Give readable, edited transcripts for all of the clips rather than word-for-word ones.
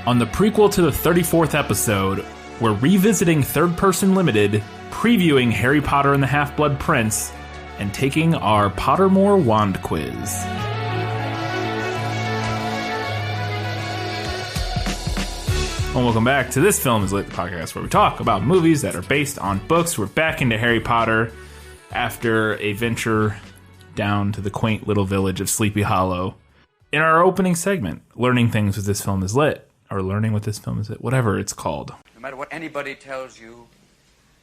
On the prequel to the 34th episode, we're revisiting Third Person Limited, previewing Harry Potter and the Half-Blood Prince, and taking our Pottermore Wand Quiz. Well, welcome back to This Film Is Lit, the podcast where we talk about movies that are based on books. We're back into Harry Potter after a venture down to the quaint little village of Sleepy Hollow. In our opening segment, learning things with This Film Is Lit, or learning what this film is, whatever it's called. No matter what anybody tells you,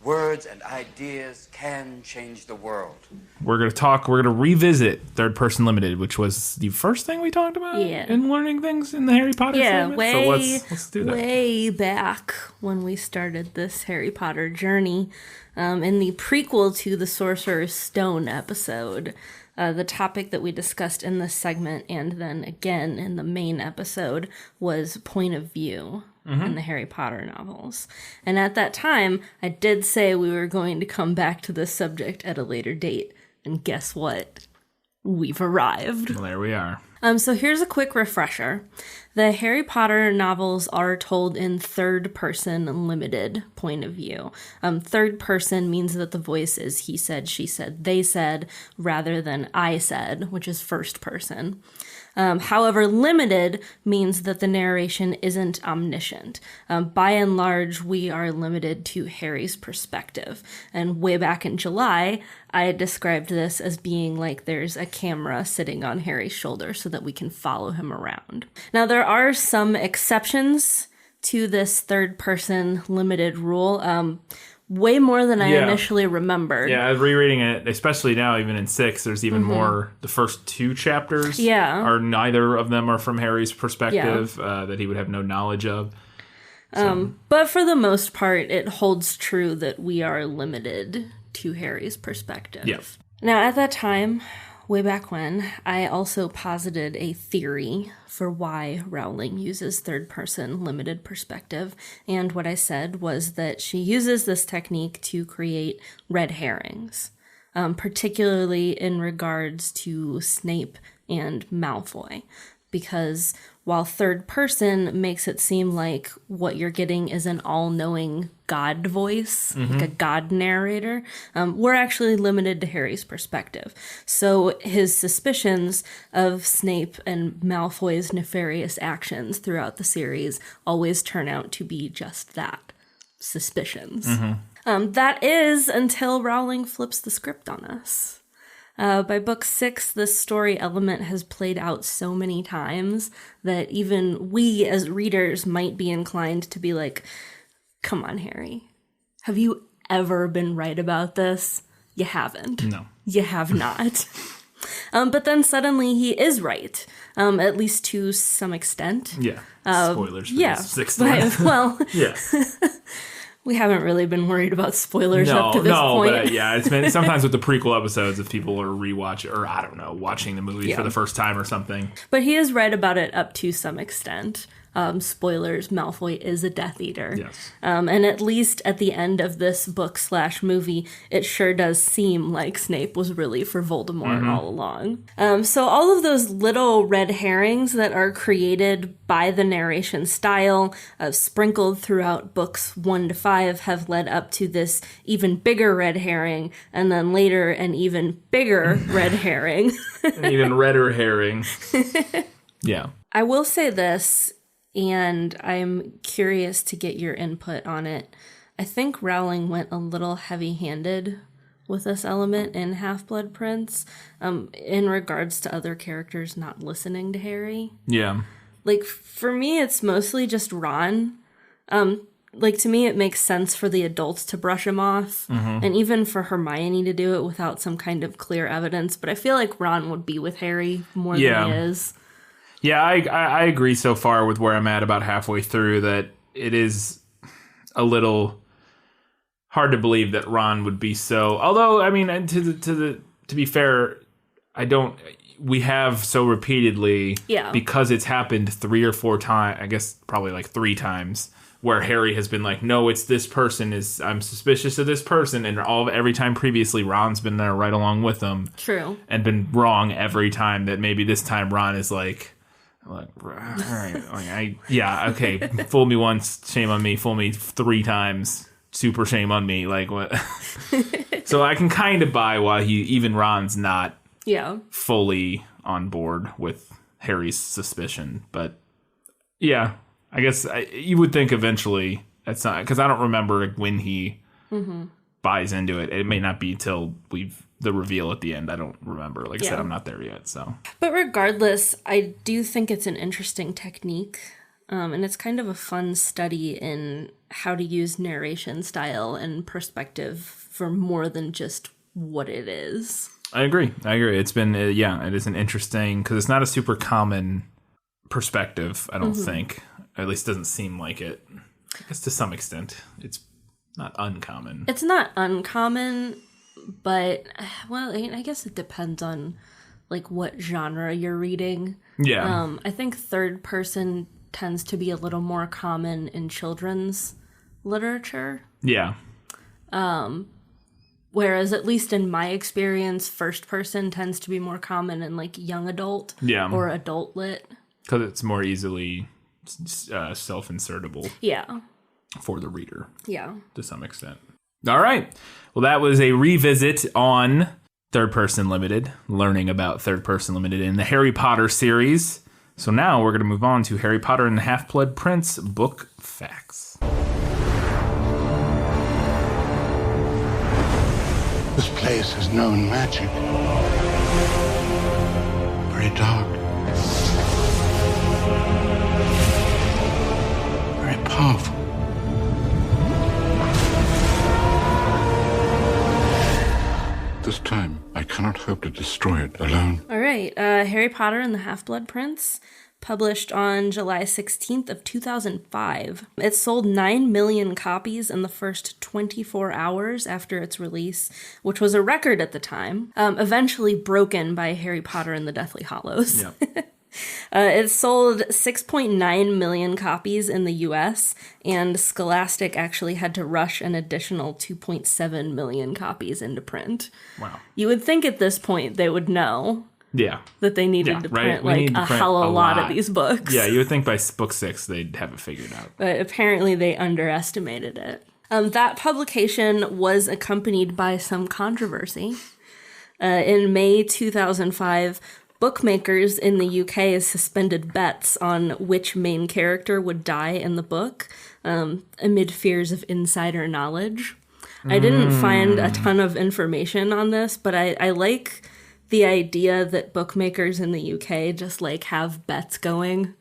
words and ideas can change the world. We're going to revisit Third Person Limited, which was the first thing we talked about in learning things in the Harry Potter segment. So let's do that. Way back when we started this Harry Potter journey, in the prequel to the Sorcerer's Stone episode, the topic that we discussed in this segment and then again in the main episode was point of view in the Harry Potter novels. And at that time, I did say we were going to come back to this subject at a later date. And guess what? We've arrived. Well, there we are. So here's a quick refresher. The Harry Potter novels are told in third person limited point of view. Third person means that the voice is he said, she said, they said, rather than I said, which is first person. However, limited means that the narration isn't omniscient. By and large, we are limited to Harry's perspective. And way back in July, I described this as being like there's a camera sitting on Harry's shoulder so that we can follow him around. Now, there are some exceptions to this third-person limited rule. Way more than I initially remembered. Yeah, I was rereading it, especially now, even in 6, there's even more. The first 2 chapters are neither of them are from Harry's perspective, that he would have no knowledge of. So. But for the most part, it holds true that we are limited to Harry's perspective. Yeah. Now, at that time, way back when, I also posited a theory for why Rowling uses third-person limited perspective, and what I said was that she uses this technique to create red herrings, particularly in regards to Snape and Malfoy, because while third person makes it seem like what you're getting is an all-knowing God voice, like a God narrator, we're actually limited to Harry's perspective. So his suspicions of Snape and Malfoy's nefarious actions throughout the series always turn out to be just that, suspicions. That is until Rowling flips the script on us. By book 6, this story element has played out so many times that even we as readers might be inclined to be like, come on, Harry. Have you ever been right about this? You haven't. No. You have not. But then suddenly he is right, at least to some extent. Yeah. Spoilers for the 6th one. Well, yeah. We haven't really been worried about spoilers up to this point. But it's been sometimes with the prequel episodes if people are watching the movie for the first time or something. But he is right about it up to some extent. Spoilers, Malfoy is a Death Eater. Yes. And at least at the end of this book/movie, it sure does seem like Snape was really for Voldemort all along. So all of those little red herrings that are created by the narration style, sprinkled throughout books 1 to 5, have led up to this even bigger red herring, and then later an even bigger red herring. An even redder herring. Yeah. I will say this, and I'm curious to get your input on it. I think Rowling went a little heavy-handed with this element in Half-Blood Prince, in regards to other characters not listening to Harry. Yeah. Like, for me, it's mostly just Ron. To me, it makes sense for the adults to brush him off, and even for Hermione to do it without some kind of clear evidence, but I feel like Ron would be with Harry more than he is. Yeah, I agree so far with where I'm at about halfway through that it is a little hard to believe that Ron would be so. Although, I mean, to be fair, we have so repeatedly because it's happened 3 or 4 times. I guess probably like 3 times where Harry has been like, no, it's this person. I'm suspicious of this person. And every time previously, Ron's been there right along with them. True. And been wrong every time. That maybe this time Ron is like, Like, all right, okay. Fool me once, shame on me. Fool me 3 times, super shame on me. Like what? So I can kind of buy why even Ron's not fully on board with Harry's suspicion. But yeah, I guess you would think eventually that's not, because I don't remember when he buys into it. It may not be till the reveal at the end. I don't remember. Like I said, I'm not there yet. So, but regardless, I do think it's an interesting technique, and it's kind of a fun study in how to use narration style and perspective for more than just what it is. I agree. It's been it is an interesting, because it's not a super common perspective. I don't think, at least doesn't seem like it. I guess to some extent, it's not uncommon. It's not uncommon. But, well, I guess it depends on, like, what genre you're reading. Yeah. I think third person tends to be a little more common in children's literature. Yeah. Whereas, at least in my experience, first person tends to be more common in, like, young adult or adult lit. Because it's more easily self-insertable. Yeah. For the reader. Yeah. To some extent. All right. Well, that was a revisit on Third Person Limited, learning about Third Person Limited in the Harry Potter series. So now we're going to move on to Harry Potter and the Half-Blood Prince book facts. This place has known magic. Very dark. Very powerful. This time, I cannot hope to destroy it alone. All right, Harry Potter and the Half-Blood Prince, published on July 16th of 2005. It sold 9 million copies in the first 24 hours after its release, which was a record at the time, eventually broken by Harry Potter and the Deathly Hallows. Yep. It sold 6.9 million copies in the US, and Scholastic actually had to rush an additional 2.7 million copies into print. Wow. You would think at this point they would know that they needed to print a hell of a lot of these books. Yeah, you would think by book 6 they'd have it figured out. But apparently they underestimated it. That publication was accompanied by some controversy. In May 2005, bookmakers in the UK suspended bets on which main character would die in the book, amid fears of insider knowledge. I didn't find a ton of information on this, but I like the idea that bookmakers in the UK just like have bets going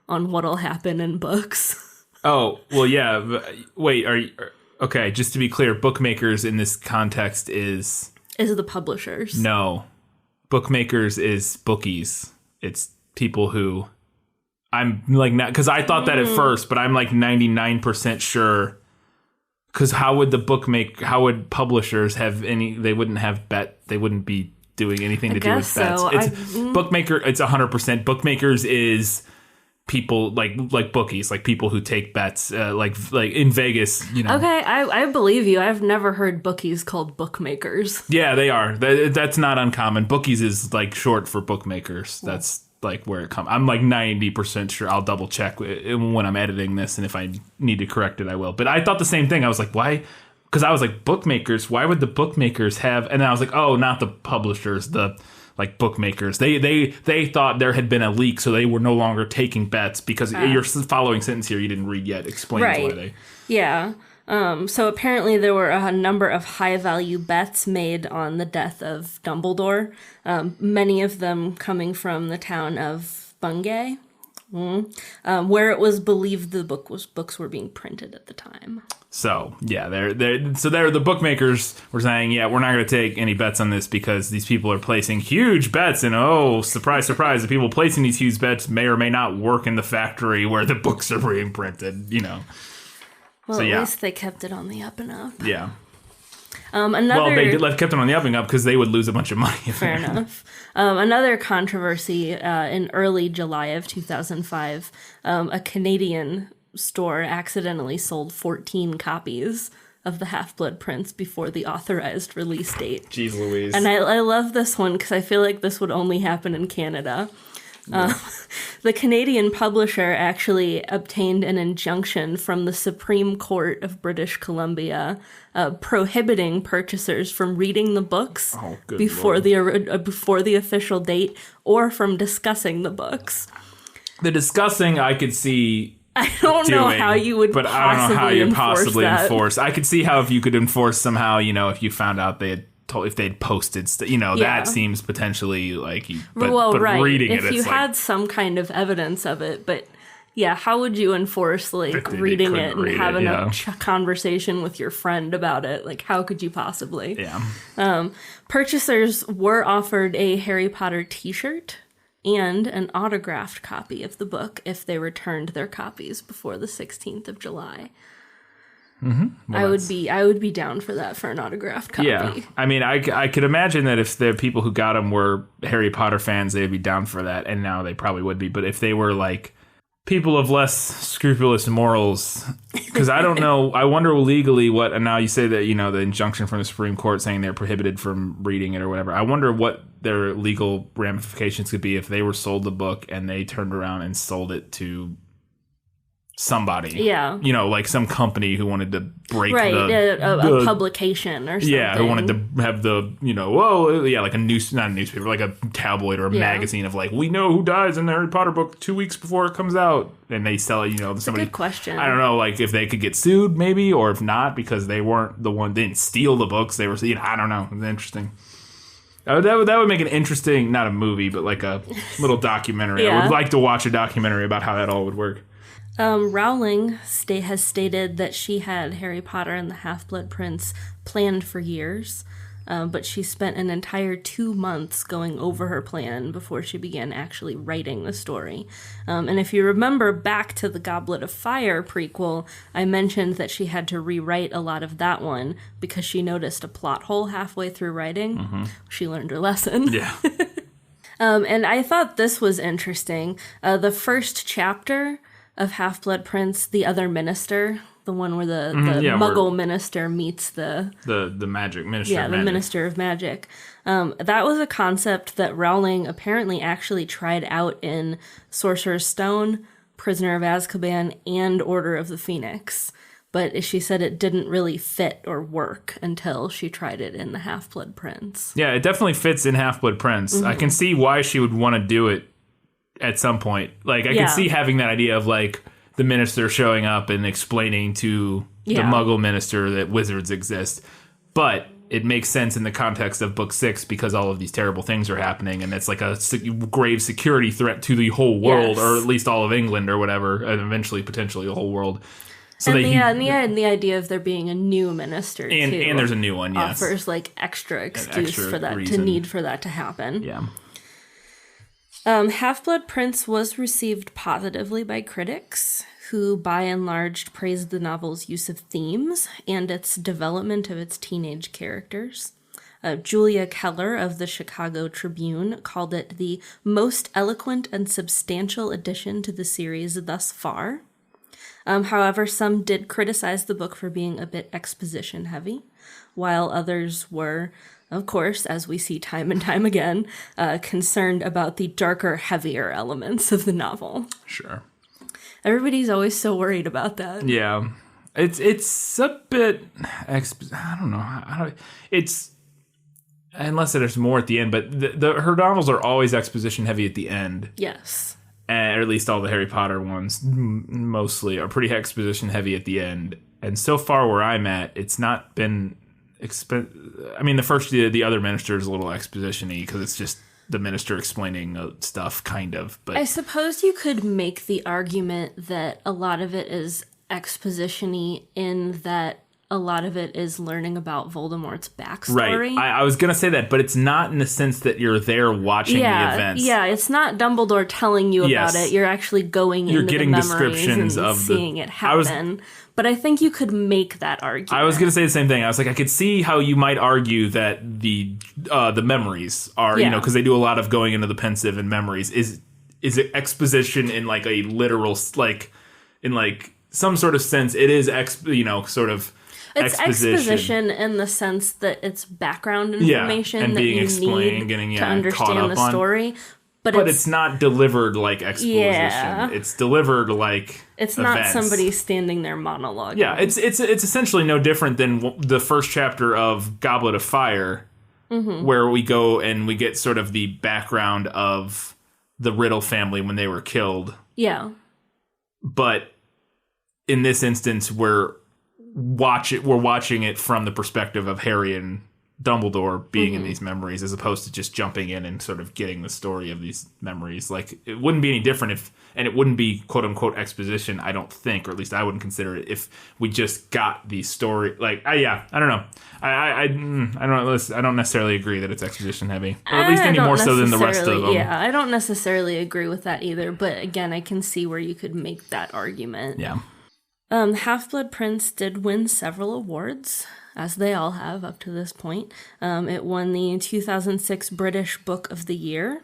on what'll happen in books. Oh, well, yeah. Wait, okay, just to be clear, bookmakers in this context is the publishers. No. Bookmakers is bookies. It's people who I'm like, not because I thought that at first, but I'm like 99% sure. Because how would publishers have any? They wouldn't have They wouldn't be doing anything to do with bets. So. It's bookmaker. It's 100%. Bookmakers is people like bookies, like people who take bets, like in Vegas, you know. Okay, I believe you. I've never heard bookies called bookmakers. Yeah, they are. That's not uncommon. Bookies is like short for bookmakers. That's like where it comes. I'm like 90% sure. I'll double check when I'm editing this, and if I need to correct it, I will. But I thought the same thing. I was like, why? Because I was like, bookmakers. Why would the bookmakers have? And then I was like, oh, not the publishers. The like bookmakers, they thought there had been a leak, so they were no longer taking bets because your following sentence here you didn't read yet explains why they. Yeah. So apparently there were a number of high-value bets made on the death of Dumbledore, many of them coming from the town of Bungay, where it was believed the books were being printed at the time. So yeah, the bookmakers were saying, yeah, we're not going to take any bets on this because these people are placing huge bets, and oh, surprise, surprise, the people placing these huge bets may or may not work in the factory where the books are being printed, you know. Well, so, at least they kept it on the up and up. Yeah. They kept it on the up and up because they would lose a bunch of money. Fair enough. Another controversy in early July of 2005, a Canadian store accidentally sold 14 copies of the Half-Blood Prince before the authorized release date. Jeez Louise. And I love this one because I feel like this would only happen in Canada. The Canadian publisher actually obtained an injunction from the Supreme Court of British Columbia prohibiting purchasers from reading the books before the official date or from discussing the books. The discussing, I could see. I don't know how you would, but I don't know how you'd possibly enforce. I could see how if you could enforce somehow, if you found out they had if they'd posted, that seems potentially like. But right. Reading if it, you had some kind of evidence of it, but yeah, how would you enforce reading it and having a conversation with your friend about it? Like, how could you possibly? Yeah. Purchasers were offered a Harry Potter T-shirt and an autographed copy of the book if they returned their copies before the 16th of July. Mm-hmm. Well, I would be down for that, for an autographed copy. Yeah, I mean, I could imagine that if the people who got them were Harry Potter fans, they'd be down for that, and now they probably would be. But if they were like people of less scrupulous morals, because I don't know, I wonder legally what. And now you say that the injunction from the Supreme Court saying they're prohibited from reading it or whatever. I wonder what their legal ramifications could be if they were sold the book and they turned around and sold it to somebody, like some company who wanted to break a publication or something. Who wanted to have like not a newspaper, like a tabloid or a magazine of like, we know who dies in the Harry Potter book 2 weeks before it comes out, and they sell it. Somebody. Good question. I don't know, like if they could get sued, maybe, or if not, because they weren't the one, they didn't steal the books. They were, I don't know. It's interesting. That would make an interesting, not a movie, but like a little documentary. I would like to watch a documentary about how that all would work. Rowling has stated that she had Harry Potter and the Half-Blood Prince planned for years, but she spent an entire 2 months going over her plan before she began actually writing the story. And if you remember back to the Goblet of Fire prequel, I mentioned that she had to rewrite a lot of that one because she noticed a plot hole halfway through writing. Mm-hmm. She learned her lesson. Yeah. And I thought this was interesting. The first chapter of Half-Blood Prince, the other minister, the one where the Muggle minister meets the magic minister. Yeah, the Minister of Magic. That was a concept that Rowling apparently actually tried out in Sorcerer's Stone, Prisoner of Azkaban, and Order of the Phoenix. But she said it didn't really fit or work until she tried it in the Half-Blood Prince. Yeah, it definitely fits in Half-Blood Prince. Mm-hmm. I can see why she would want to do it at some point. Like, I can see having that idea of, like, the minister showing up and explaining to the Muggle minister that wizards exist. But it makes sense in the context of Book 6 because all of these terrible things are happening, and it's like a grave security threat to the whole world, or at least all of England or whatever, and eventually, potentially, the whole world. So and the idea of there being a new minister, too. And there's a new one, yes. Offers, like, extra excuse for that, for that to happen. Yeah. Half-Blood Prince was received positively by critics, who by and large praised the novel's use of themes and its development of its teenage characters. Julia Keller of the Chicago Tribune called it the most eloquent and substantial addition to the series thus far. However, some did criticize the book for being a bit exposition heavy, while others were, of course, as we see time and time again, concerned about the darker, heavier elements of the novel. Sure. Everybody's always so worried about that. Yeah. It's a bit, I don't know. It's, unless there's more at the end, but her novels are always exposition heavy at the end. Yes. Or at least all the Harry Potter ones mostly are pretty exposition heavy at the end. And so far where I'm at, it's not been the other minister is a little exposition-y because it's just the minister explaining stuff, kind of. But I suppose you could make the argument that a lot of it is exposition-y in that a lot of it is learning about Voldemort's backstory. Right. I was going to say that, but it's not in the sense that you're there watching the events. Yeah, it's not Dumbledore telling you about it. You're actually going into the memories descriptions and seeing it happen. But I think you could make that argument. I was going to say the same thing. I was like, I could see how you might argue that the memories are, because they do a lot of going into the pensive and memories. Is it exposition in like a literal, like in like some sort of sense? It is sort of. It's exposition in the sense that it's background information and that being you explained, need getting to understand the story. But it's not delivered like exposition. Yeah. It's delivered like it's events. not somebody standing there monologuing. Yeah, it's essentially no different than the first chapter of Goblet of Fire, where we go and we get sort of the background of the Riddle family when they were killed. Yeah. But in this instance, we're watching it from the perspective of Harry and Dumbledore being in these memories, as opposed to just jumping in and sort of getting the story of these memories. Like, it wouldn't be any different and it wouldn't be quote unquote exposition, I don't think, or at least I wouldn't consider it, if we just got the story. Like, I don't know. I don't necessarily agree that it's exposition heavy, or at least any more so than the rest of them. Yeah, I don't necessarily agree with that either. But again, I can see where you could make that argument. Yeah. Half-Blood Prince did win several awards, as they all have up to this point. It won the 2006 British Book of the Year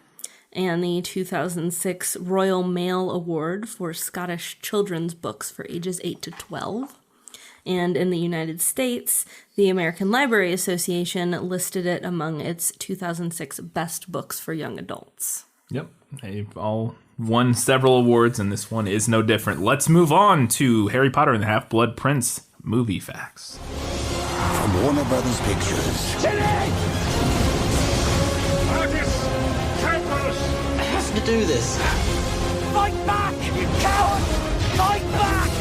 and the 2006 Royal Mail Award for Scottish children's books for ages 8 to 12. And in the United States, the American Library Association listed it among its 2006 best books for young adults. Yep. They've all won several awards, and this one is no different. Let's move on to Harry Potter and the Half-Blood Prince movie facts. From Warner Brothers Pictures. Ginny! Argus! Tempest! It has to do this. Fight back, you coward! Fight back!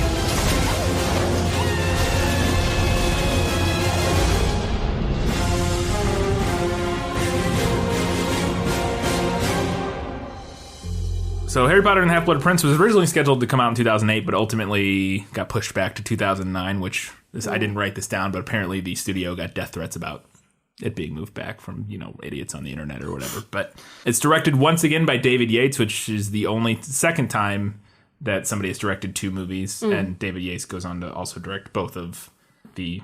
So Harry Potter and the Half-Blood Prince was originally scheduled to come out in 2008, but ultimately got pushed back to 2009, which I didn't write this down, but apparently the studio got death threats about it being moved back from, idiots on the internet or whatever. But it's directed once again by David Yates, which is the only second time that somebody has directed two movies, and David Yates goes on to also direct both of the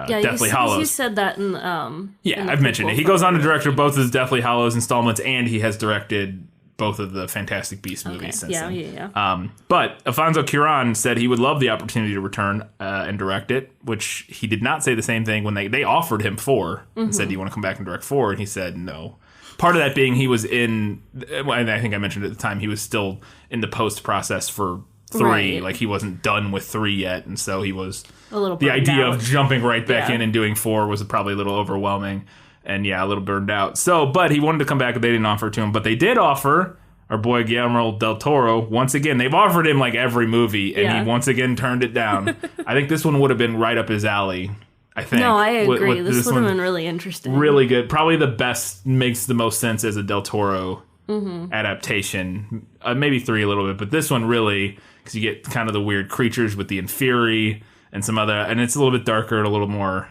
Deathly Hallows. You said that in I've mentioned it. He goes on to direct both of the Deathly Hallows installments, and he has directed both of the Fantastic Beasts movies since then. Yeah. But Alfonso Cuarón said he would love the opportunity to return and direct it, which he did not say the same thing when they offered him 4 and said, do you want to come back and direct 4? And he said no. Part of that being he was in, I think I mentioned at the time, he was still in the post process for 3. Right. Like, he wasn't done with 3 yet, and so he was, a little the idea out. of jumping right back in and doing 4 was probably a little overwhelming. And a little burned out. So, but he wanted to come back, but they didn't offer it to him. But they did offer our boy Guillermo del Toro. Once again, they've offered him like every movie, and he once again turned it down. I think this one would have been right up his alley. I think. No, I agree. This would have been really interesting. Really good. Probably the best, makes the most sense as a del Toro adaptation. Maybe 3 a little bit, but this one really, because you get kind of the weird creatures with the Inferi and some other, and it's a little bit darker and a little more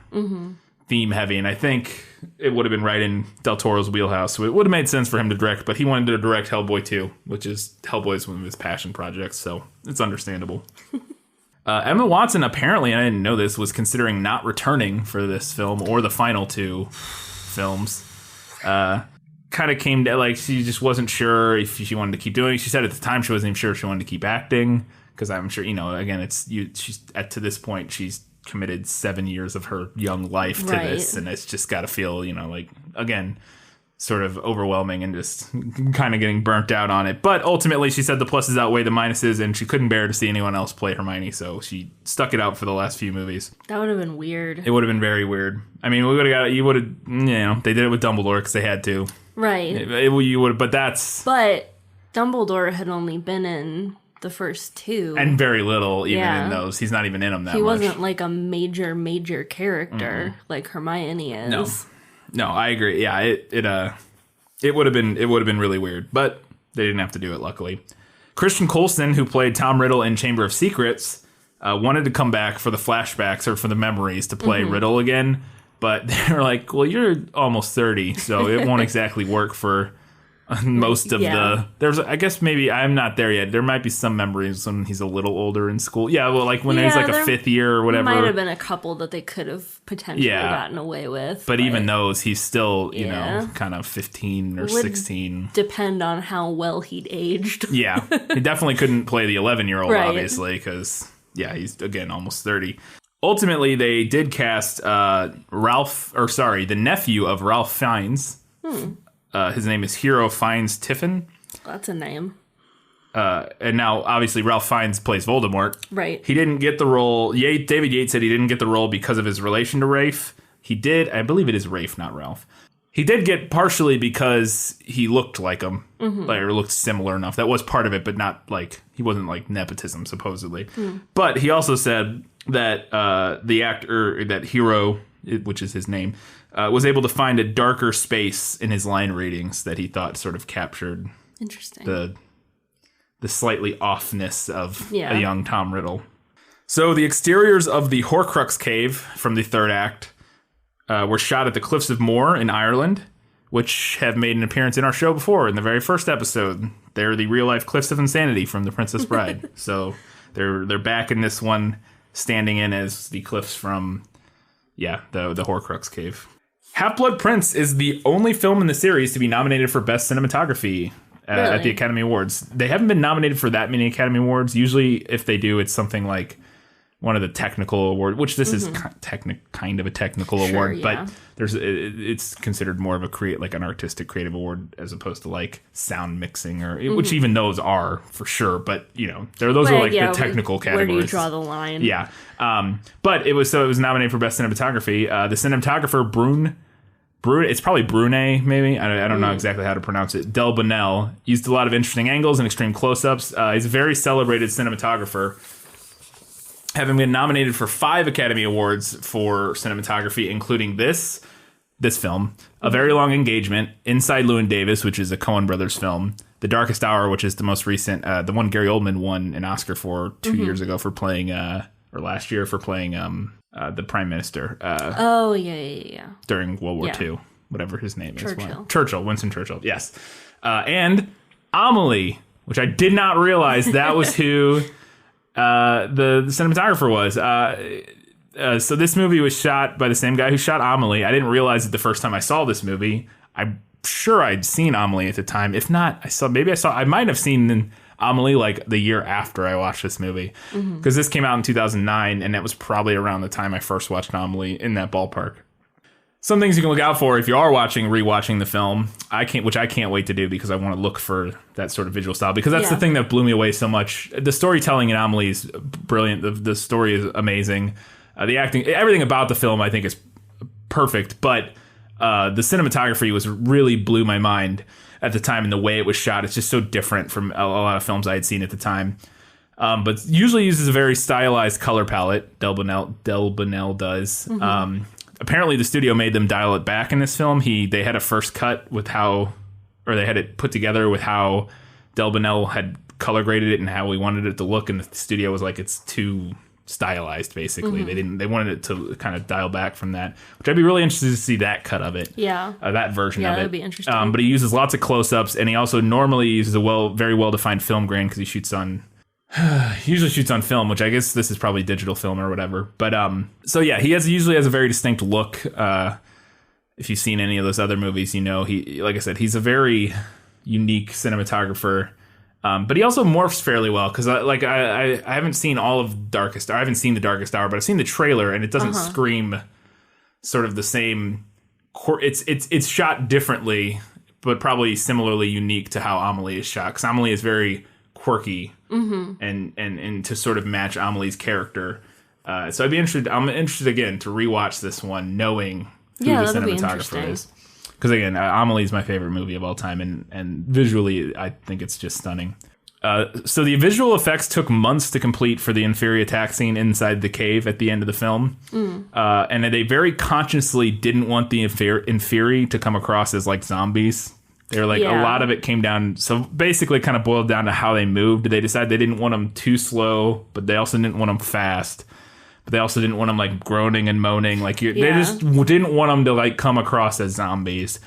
theme heavy, and I think it would have been right in Del Toro's wheelhouse, so it would have made sense for him to direct, but he wanted to direct Hellboy 2, which is Hellboy's one of his passion projects, so it's understandable. Emma Watson, apparently, and I didn't know this, was considering not returning for this film or the final 2 films. Kind of came to, like, she just wasn't sure if she wanted to keep doing it. She said at the time she wasn't even sure if she wanted to keep acting, because I'm sure, again, she's to this point, she's committed 7 years of her young life to this, and it's just got to feel, like, again, sort of overwhelming and just kind of getting burnt out on it. But ultimately, she said the pluses outweigh the minuses, and she couldn't bear to see anyone else play Hermione, so she stuck it out for the last few movies. That would have been weird. It would have been very weird. I mean, they did it with Dumbledore because they had to. Right. You would, but Dumbledore had only been in the first 2. And very little even in those. He's not even in them that much. He wasn't like a major character like Hermione is. No, I agree. Yeah, it would have been really weird, but they didn't have to do it, luckily. Christian Coulson, who played Tom Riddle in Chamber of Secrets, wanted to come back for the flashbacks or for the memories to play Riddle again, but they were like, well, you're almost 30, so it won't exactly work for most of there's, I guess, maybe I'm not there yet. There might be some memories when he's a little older in school. Yeah, well, like when he's like a 5th year or whatever. Might have been a couple that they could have potentially gotten away with. But even those, he's still, kind of 15 or 16. Depend on how well he'd aged. Yeah, he definitely couldn't play the 11-year-old, obviously, because, he's, again, almost 30. Ultimately, they did cast the nephew of Ralph Fiennes. His name is Hero Fiennes Tiffin. That's a name. And now, obviously, Ralph Fiennes plays Voldemort. Right. He didn't get the role. David Yates said he didn't get the role because of his relation to Rafe. He did. I believe it is Rafe, not Ralph. He did get partially because he looked like him, or looked similar enough. That was part of it, but not like he wasn't like nepotism, supposedly. But he also said that the actor, that hero, which is his name, was able to find a darker space in his line readings that he thought sort of captured the slightly offness of a young Tom Riddle. So the exteriors of the Horcrux cave from the third act were shot at the Cliffs of Moher in Ireland, which have made an appearance in our show before in the very first episode. They're the real-life Cliffs of Insanity from The Princess Bride. So they're back in this one, standing in as the cliffs from, the Horcrux cave. Half-Blood Prince is the only film in the series to be nominated for Best Cinematography at the Academy Awards. They haven't been nominated for that many Academy Awards. Usually, if they do, it's something like one of the technical awards, which this is kind of a technical award, but it's considered more of an artistic creative award as opposed to like sound mixing or which even those are for sure. But those are like the technical categories. Where do you draw the line? Yeah. But it was nominated for best cinematography. The cinematographer Brune, it's probably Brune, maybe. I don't know exactly how to pronounce it. Del Bonnell used a lot of interesting angles and extreme close-ups. He's a very celebrated cinematographer, having been nominated for 5 Academy Awards for cinematography, including this film, A Very Long Engagement, Inside Llewyn Davis, which is a Coen Brothers film, The Darkest Hour, which is the most recent, the one Gary Oldman won an Oscar for 2 years ago for playing, or last year for playing the Prime Minister. During World War II, whatever his name is. Winston Churchill, yes. And Amelie, which I did not realize that was who... the cinematographer was. So this movie was shot by the same guy who shot Amelie. I didn't realize it the first time I saw this movie. I'm sure I'd seen Amelie at the time. If not, I might have seen Amelie like the year after I watched this movie. Because this came out in 2009, and that was probably around the time I first watched Amelie, in that ballpark. Some things you can look out for if you are rewatching the film, which I can't wait to do because I want to look for that sort of visual style, because that's the thing that blew me away so much. The storytelling in Amelie is brilliant. The story is amazing. The acting, everything about the film, I think is perfect. But the cinematography really blew my mind at the time, and the way it was shot. It's just so different from a lot of films I had seen at the time. But usually uses a very stylized color palette. Del Bonnell does. Apparently, the studio made them dial it back in this film. They had a first cut with they had it put together with how Del Bonnell had color graded it and how we wanted it to look, and the studio was like, it's too stylized, basically. They wanted it to kind of dial back from that, which I'd be really interested to see that cut of it. That version of it. That would be interesting. But he uses lots of close-ups, and he also normally uses a very well-defined film grain because he usually shoots on film, which I guess this is probably digital film or whatever. But so yeah, he usually has a very distinct look. If you've seen any of those other movies, like I said, he's a very unique cinematographer. But he also morphs fairly well, because I haven't seen all of Darkest Hour. I haven't seen The Darkest Hour, but I've seen the trailer, and it doesn't scream sort of the same. It's shot differently, but probably similarly unique to how Amelie is shot, because Amelie is very quirky and to sort of match Amelie's character. So I'm interested again to rewatch this one, knowing who the cinematographer is. Because again, Amelie is my favorite movie of all time, and visually, I think it's just stunning. So the visual effects took months to complete for the Inferi attack scene inside the cave at the end of the film. And they very consciously didn't want the Inferi to come across as like zombies. They're like, a lot of it came down, so basically kind of boiled down to how they moved. They decided they didn't want them too slow, but they also didn't want them fast. But they also didn't want them like groaning and moaning. They just didn't want them to like come across as zombies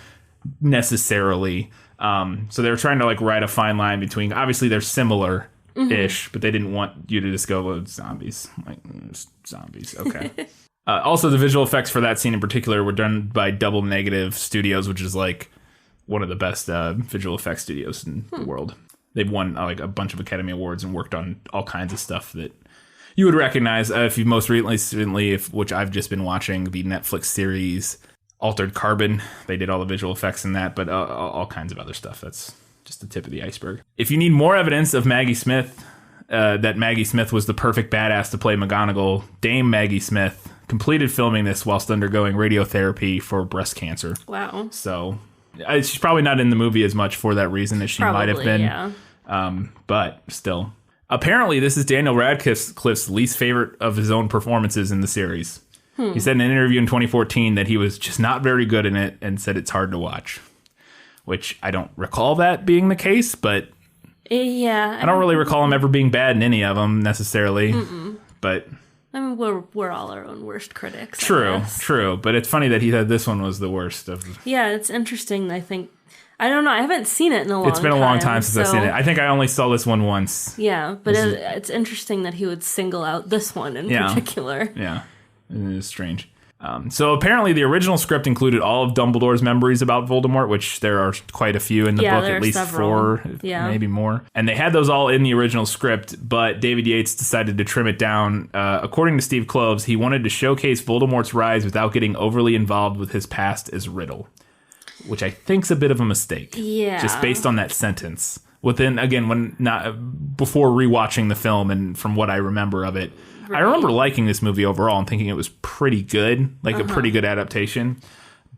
necessarily. So they were trying to like ride a fine line between, obviously they're similar-ish, but they didn't want you to just go, well, zombies. Like, zombies, okay. Also, the visual effects for that scene in particular were done by Double Negative Studios, which is like one of the best visual effects studios in the world. They've won like a bunch of Academy Awards and worked on all kinds of stuff that you would recognize if you most recently, which I've just been watching, the Netflix series Altered Carbon. They did all the visual effects in that, but all kinds of other stuff. That's just the tip of the iceberg. If you need more evidence of Maggie Smith, that Maggie Smith was the perfect badass to play McGonagall, Dame Maggie Smith completed filming this whilst undergoing radiotherapy for breast cancer. Wow. So she's probably not in the movie as much for that reason as she might have been. Yeah. But still. Apparently, this is Daniel Radcliffe's least favorite of his own performances in the series. He said in an interview in 2014 that he was just not very good in it and said it's hard to watch. Which I don't recall that being the case, but yeah, I don't really recall him ever being bad in any of them necessarily. But I mean, we're all our own worst critics. True. But it's funny that he said this one was the worst of. Yeah, it's interesting. I think I don't know. I haven't seen it in a long time. It's been a long time since I've seen it. I think I only saw this one once. Yeah, but it's interesting that he would single out this one in particular. Yeah, it is strange. So apparently the original script included all of Dumbledore's memories about Voldemort, which there are quite a few in the book, at least several. 4, maybe more. And they had those all in the original script, but David Yates decided to trim it down. According to Steve Kloves, he wanted to showcase Voldemort's rise without getting overly involved with his past as Riddle, which I think's a bit of a mistake. Yeah. Just based on that sentence. Before rewatching the film and from what I remember of it, I remember liking this movie overall and thinking it was pretty good, a pretty good adaptation.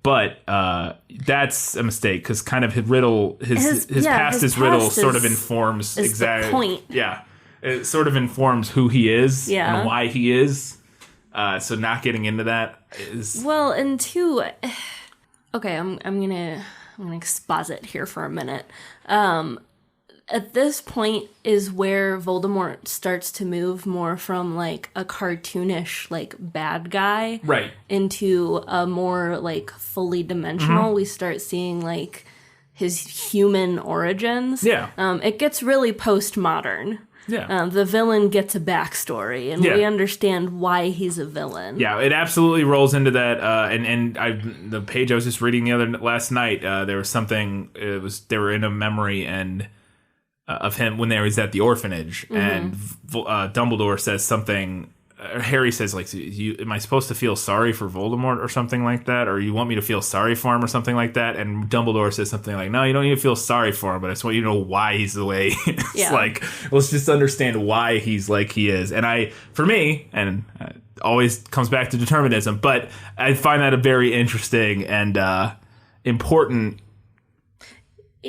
But that's a mistake because kind of his past as Riddle sort of informs exactly the point. Yeah, it sort of informs who he is and why he is. So not getting into that is and two. Okay, I'm gonna exposit here for a minute. At this point is where Voldemort starts to move more from like a cartoonish like bad guy into a more like fully dimensional. We start seeing like his human origins. It gets really postmodern. The villain gets a backstory, and we understand why he's a villain. Yeah, it absolutely rolls into that. And the page I was just reading last night, there was something. They were in a memory and. Of him when they was at the orphanage, and Dumbledore says something. Harry says, like, am I supposed to feel sorry for Voldemort or something like that? Or you want me to feel sorry for him or something like that? And Dumbledore says something like, no, you don't need to feel sorry for him, but I just want you to know why he's the way he is. Yeah. Like, let's just understand why he's like he is. And for me, and always comes back to determinism, but I find that a very interesting and important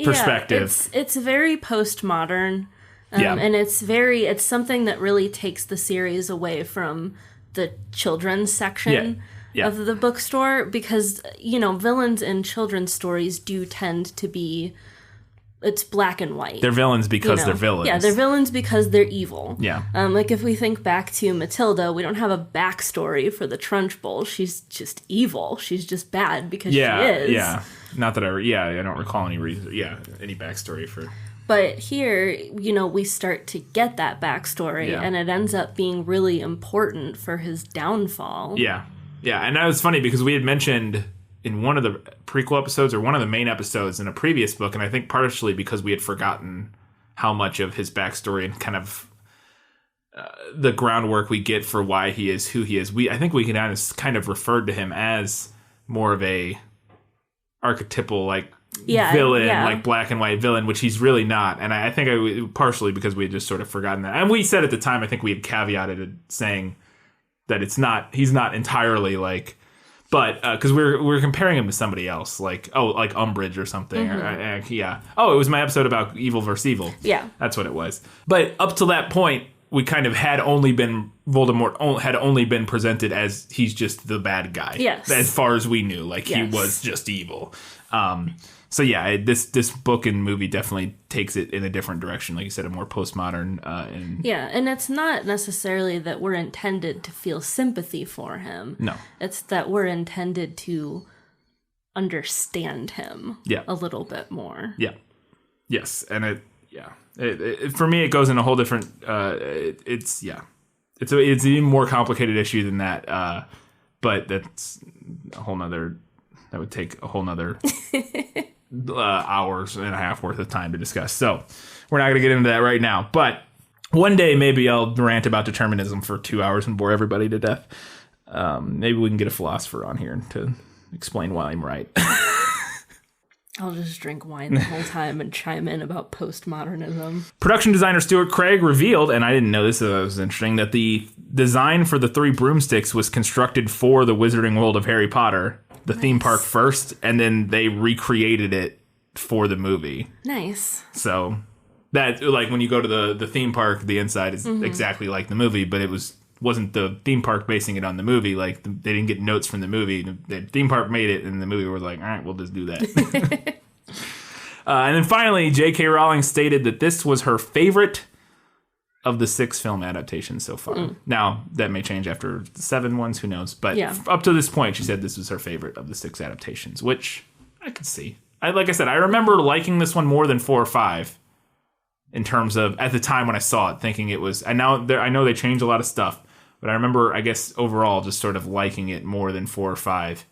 perspective. It's very postmodern. And it's something that really takes the series away from the children's section of the bookstore because, villains in children's stories do tend to be, it's black and white. They're villains because they're villains. Yeah, they're villains because they're evil. Yeah. Like if we think back to Matilda, we don't have a backstory for the Trunchbull. She's just evil. She's just bad because she is. Yeah. Not that I don't recall any reason. Yeah, any backstory for. But here, we start to get that backstory, and it ends up being really important for his downfall. Yeah. Yeah, and that was funny because we had mentioned in one of the prequel episodes or one of the main episodes in a previous book, and I think partially because we had forgotten how much of his backstory and kind of the groundwork we get for why he is who he is. I think we can kind of referred to him as more of a archetypal villain, like black and white villain, which he's really not. And I think partially because we had just sort of forgotten that. And we said at the time, I think we had caveated it saying that he's not entirely like, but because we're comparing him to somebody else, like Umbridge or something. It was my episode about evil versus evil. Yeah, that's what it was. But up to that point, we kind of Voldemort had only been presented as he's just the bad guy. Yes. As far as we knew, he was just evil. This book and movie definitely takes it in a different direction, like you said, a more postmodern. And it's not necessarily that we're intended to feel sympathy for him. No, it's that we're intended to understand him. A little bit more. Yeah. Yes, and for me, it goes in a whole different. It's an even more complicated issue than that. But that's a whole nother. That would take a whole nother hours and a half worth of time to discuss. So we're not going to get into that right now. But one day maybe I'll rant about determinism for 2 hours and bore everybody to death. Maybe we can get a philosopher on here to explain why I'm right. I'll just drink wine the whole time and chime in about postmodernism. Production designer Stuart Craig revealed, and I didn't know this, so it was interesting, that the design for the 3 broomsticks was constructed for the Wizarding World of Harry Potter, the theme park first, and then they recreated it for the movie. Nice. So that, like, when you go to the theme park, the inside is exactly like the movie, but it wasn't the theme park basing it on the movie. Like, they didn't get notes from the movie. The theme park made it, and the movie was like, all right, we'll just do that. And then finally, J.K. Rowling stated that this was her favorite of the 6 film adaptations so far. Now, that may change after the 7 ones, who knows? But up to this point, she said this was her favorite of the 6 adaptations, which I could see. Like I said, I remember liking this one more than 4 or 5 in terms of, at the time when I saw it, thinking it was... I know they changed a lot of stuff, but I remember, I guess, overall, just sort of liking it more than 4 or 5.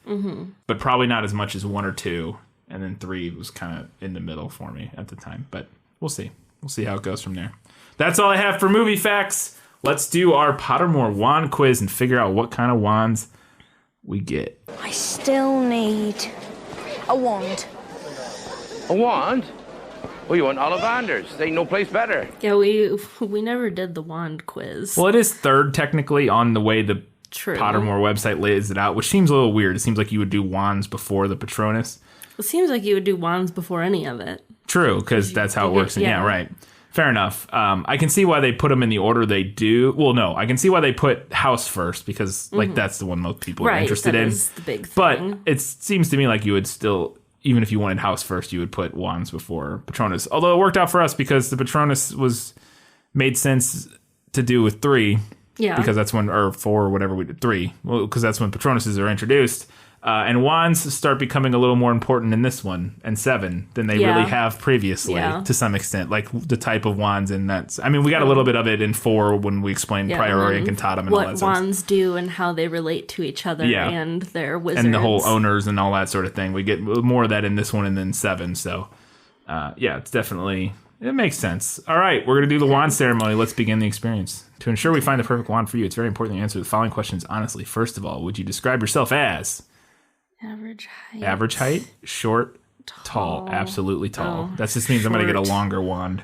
But probably not as much as 1 or 2. And then 3 was kind of in the middle for me at the time. But we'll see. We'll see how it goes from there. That's all I have for movie facts. Let's do our Pottermore Wand Quiz and figure out what kind of wands we get. I still need a wand. A wand? Well, you want Ollivander's. Ain't no place better. Yeah, we never did the wand quiz. Well, it is third, technically, on the way the True. Pottermore website lays it out, which seems a little weird. It seems like you would do wands before the Patronus. It seems like you would do wands before any of it. True, because that's how it works. Yeah, right. Fair enough. I can see why they put them in the order they do. Well, no, I can see why they put house first, because like that's the one most people are interested in. Is the big thing. But it seems to me like you would still, even if you wanted house first, you would put wands before Patronus. Although it worked out for us because the Patronus made sense to do with 3. Yeah. Because that's when, or 4 or whatever we did, 3. Well, because that's when Patronuses are introduced. And wands start becoming a little more important in this one, and 7, than they really have previously, to some extent. Like the type of wands, and that's... I mean, we got a little bit of it in 4 when we explained Priori and Cantatum and all that what stuff. wands do and how they relate to each other and their wizards. And the whole owners and all that sort of thing. We get more of that in this one and then 7, so... it's definitely... It makes sense. All right, we're going to do the wand ceremony. Let's begin the experience. To ensure we find the perfect wand for you, it's very important to answer the following questions honestly. First of all, would you describe yourself as... Average height. Average height, short, tall, absolutely tall. That just means I'm going to get a longer wand.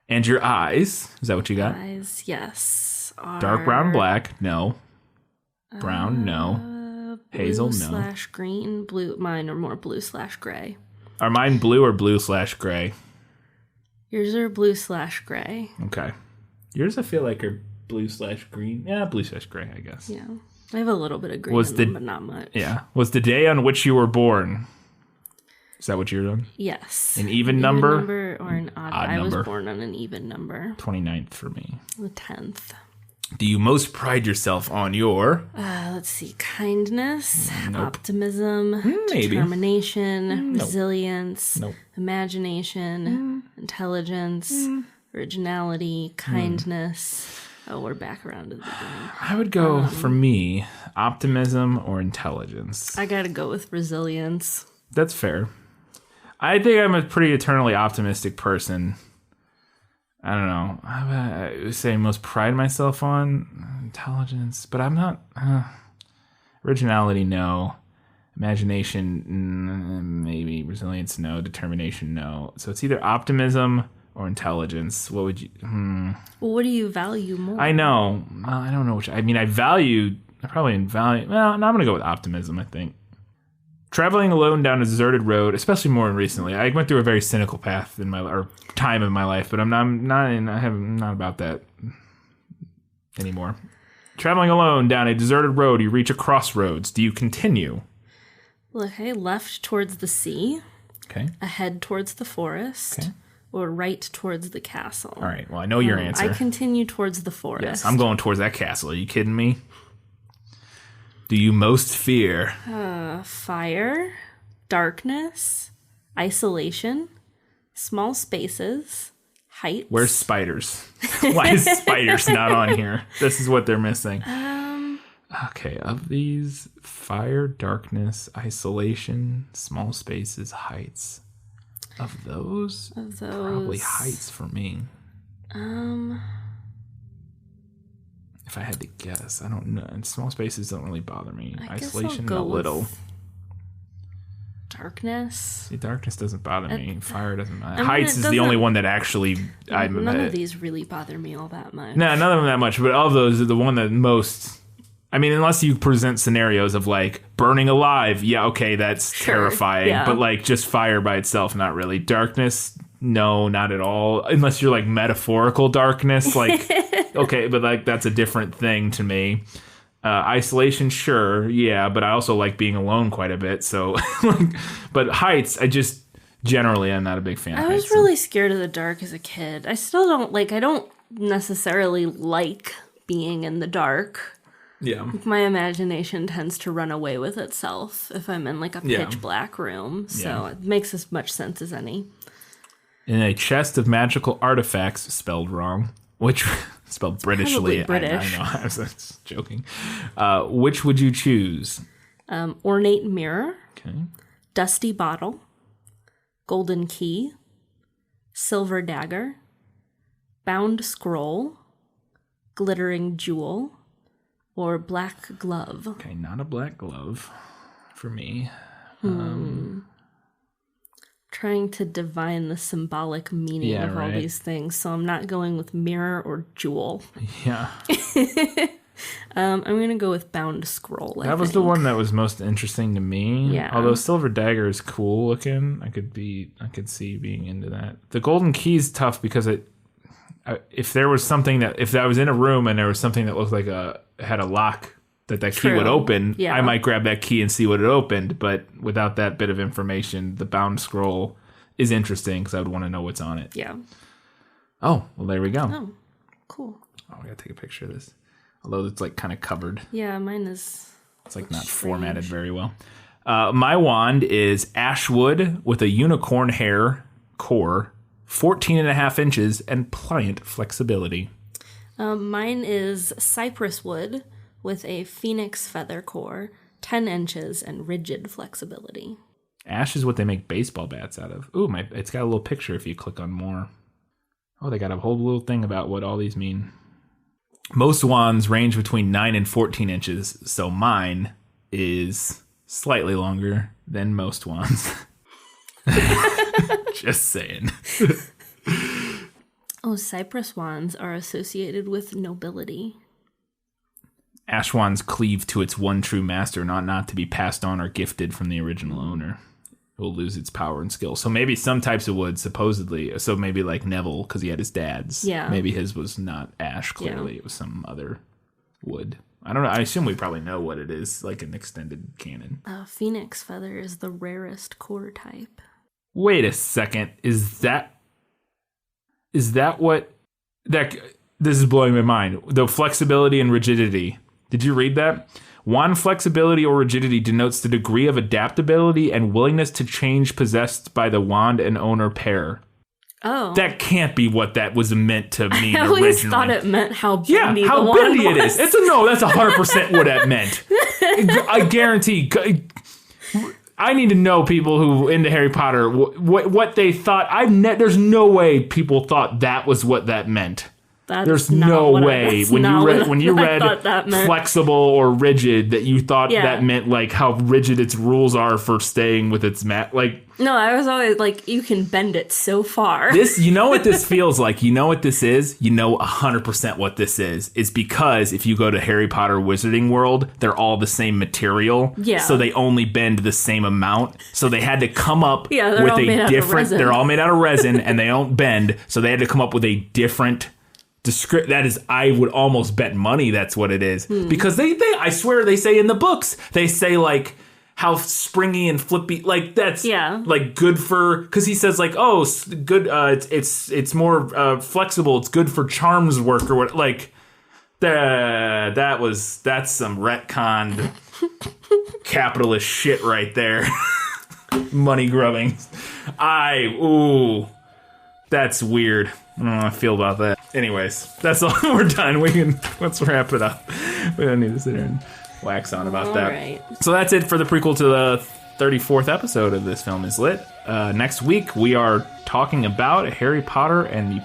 And your eyes, is that what you got? Eyes, yes. Dark brown, black, no. Brown, no. Hazel, no. Blue/green, blue. Mine are more blue/gray. Are mine blue or blue/gray? Yours are blue/gray. Okay. Yours I feel like are blue/green. Yeah, blue/gray, I guess. Yeah. I have a little bit of green in them, but not much. Yeah. Was the day on which you were born? Is that what you're doing? Yes. An even number? Even number or an odd number? I was born on an even number. 29th for me. The 10th. Do you most pride yourself on your... let's see. Kindness, Nope. Optimism, Maybe. Determination, Nope. Resilience, Nope. Imagination, Intelligence, Originality, Kindness... Oh, we're back around to the beginning. I would go, for me, optimism or intelligence. I gotta go with resilience. That's fair. I think I'm a pretty eternally optimistic person. I don't know. I would say most pride myself on intelligence, but I'm not... originality, no. Imagination, maybe. Resilience, no. Determination, no. So it's either optimism... or intelligence. What would you... Well, what do you value more? I know. I don't know which... I mean, I probably value... Well, no, I'm going to go with optimism, I think. Traveling alone down a deserted road, especially more recently. I went through a very cynical path in time in my life, but I'm not about that anymore. Traveling alone down a deserted road, you reach a crossroads. Do you continue? Okay, left towards the sea. Okay. Ahead towards the forest. Okay. Or right towards the castle. All right. Well, I know your answer. I continue towards the forest. Yes, I'm going towards that castle. Are you kidding me? Do you most fear? Fire, darkness, isolation, small spaces, heights. Where's spiders? Why is spiders not on here? This is what they're missing. Okay, of these, fire, darkness, isolation, small spaces, heights. Of those, probably heights for me. If I had to guess, I don't know. And small spaces don't really bother me. Isolation, a little. Darkness. See, darkness doesn't bother me. Fire doesn't matter. I mean, Heights is the only one that actually... None of these really bother me all that much. No, none of them that much, but of those, the one that most... I mean, unless you present scenarios of, like, burning alive, yeah, okay, that's terrifying. Yeah. But, like, just fire by itself, not really. Darkness, no, not at all. Unless you're, like, metaphorical darkness, like, okay, but, like, that's a different thing to me. Isolation, sure, yeah, but I also like being alone quite a bit, so... but heights, I just... Generally, I'm not a big fan of heights. I was really scared of the dark as a kid. I still don't, like, I don't necessarily like being in the dark. Yeah. My imagination tends to run away with itself if I'm in, like, a pitch black room, so it makes as much sense as any. In a chest of magical artifacts, spelled wrong, which... spelled Britishly. British. I know, I was just joking. Which would you choose? Ornate mirror. Okay. Dusty bottle. Golden key. Silver dagger. Bound scroll. Glittering jewel. Or black glove. Okay, not a black glove for me. Trying to divine the symbolic meaning of all these things, so I'm not going with mirror or jewel. Yeah. I'm gonna go with bound scroll. That was the one that was most interesting to me. Yeah. Although silver dagger is cool looking, I could see being into that. The golden key is tough because if there was something if I was in a room and there was something that looked like had a lock that key would open, I might grab that key and see what it opened. But without that bit of information, the bound scroll is interesting because I would want to know what's on it. Yeah. Oh, well, there we go. Oh, cool. Oh, I gotta take a picture of this. Although it's like kind of covered. Yeah, mine is. It's like not formatted very well. My wand is ashwood with a unicorn hair core, 14.5 inches, and pliant flexibility. Mine is cypress wood with a phoenix feather core, 10 inches, and rigid flexibility. Ash is what they make baseball bats out of. Ooh, it's got a little picture if you click on more. Oh, they got a whole little thing about what all these mean. Most wands range between 9 and 14 inches, so mine is slightly longer than most wands. Just saying. Oh, cypress wands are associated with nobility. Ash wands cleave to its one true master, not to be passed on or gifted from the original owner. It will lose its power and skill. So maybe some types of wood, supposedly, so maybe like Neville, because he had his dad's. Yeah. Maybe his was not ash, clearly. Yeah. It was some other wood. I don't know. I assume we probably know what it is, like an extended canon. Phoenix feather is the rarest core type. Wait a second. Is that what... This is blowing my mind. The flexibility and rigidity. Did you read that? Wand flexibility or rigidity denotes the degree of adaptability and willingness to change possessed by the wand and owner pair. Oh. That can't be what that was meant to mean originally. I always thought it meant how bendy how the wand bendy was. it is. That's 100% what that meant. I guarantee. I need to know people who into Harry Potter what they thought. There's no way people thought that was what that meant. There's no way when you read flexible or rigid that you thought that meant like how rigid its rules are for staying with its mat. Like no, I was always like, you can bend it so far. You know what this feels like? You know what this is? You know 100% what this is. It's because if you go to Harry Potter Wizarding World, they're all the same material. Yeah. So they only bend the same amount. So they had to come up with a different... They're all made out of resin and they don't bend. So they had to come up with a different... That is, I would almost bet money that's what it is. Because they I swear they say in the books, they say like how springy and flippy, like that's like good for, because he says like, oh, good, it's more flexible, it's good for charms work or what, like that's some retconned capitalist shit right there. Money grubbing. That's weird. I don't know how I feel about that. Anyways, that's all. We're done. Let's wrap it up. We don't need to sit here and wax on about that. Right. So that's it for the prequel to the 34th episode of This Film Is Lit. Next week, we are talking about Harry Potter and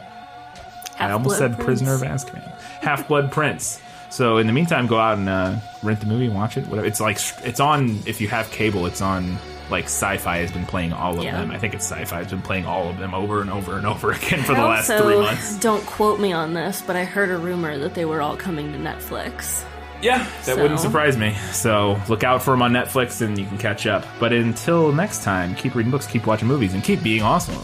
I almost said Prisoner of Azkaban. Half-Blood Prince. So in the meantime, go out and rent the movie and watch it. Whatever. It's on, if you have cable, it's on, like, Sci-Fi has been playing all of them. I think it's Sci-Fi has been playing all of them over and over and over again for the last 3 months. Don't quote me on this, but I heard a rumor that they were all coming to Netflix. Yeah, that wouldn't surprise me. So look out for them on Netflix and you can catch up. But until next time, keep reading books, keep watching movies, and keep being awesome.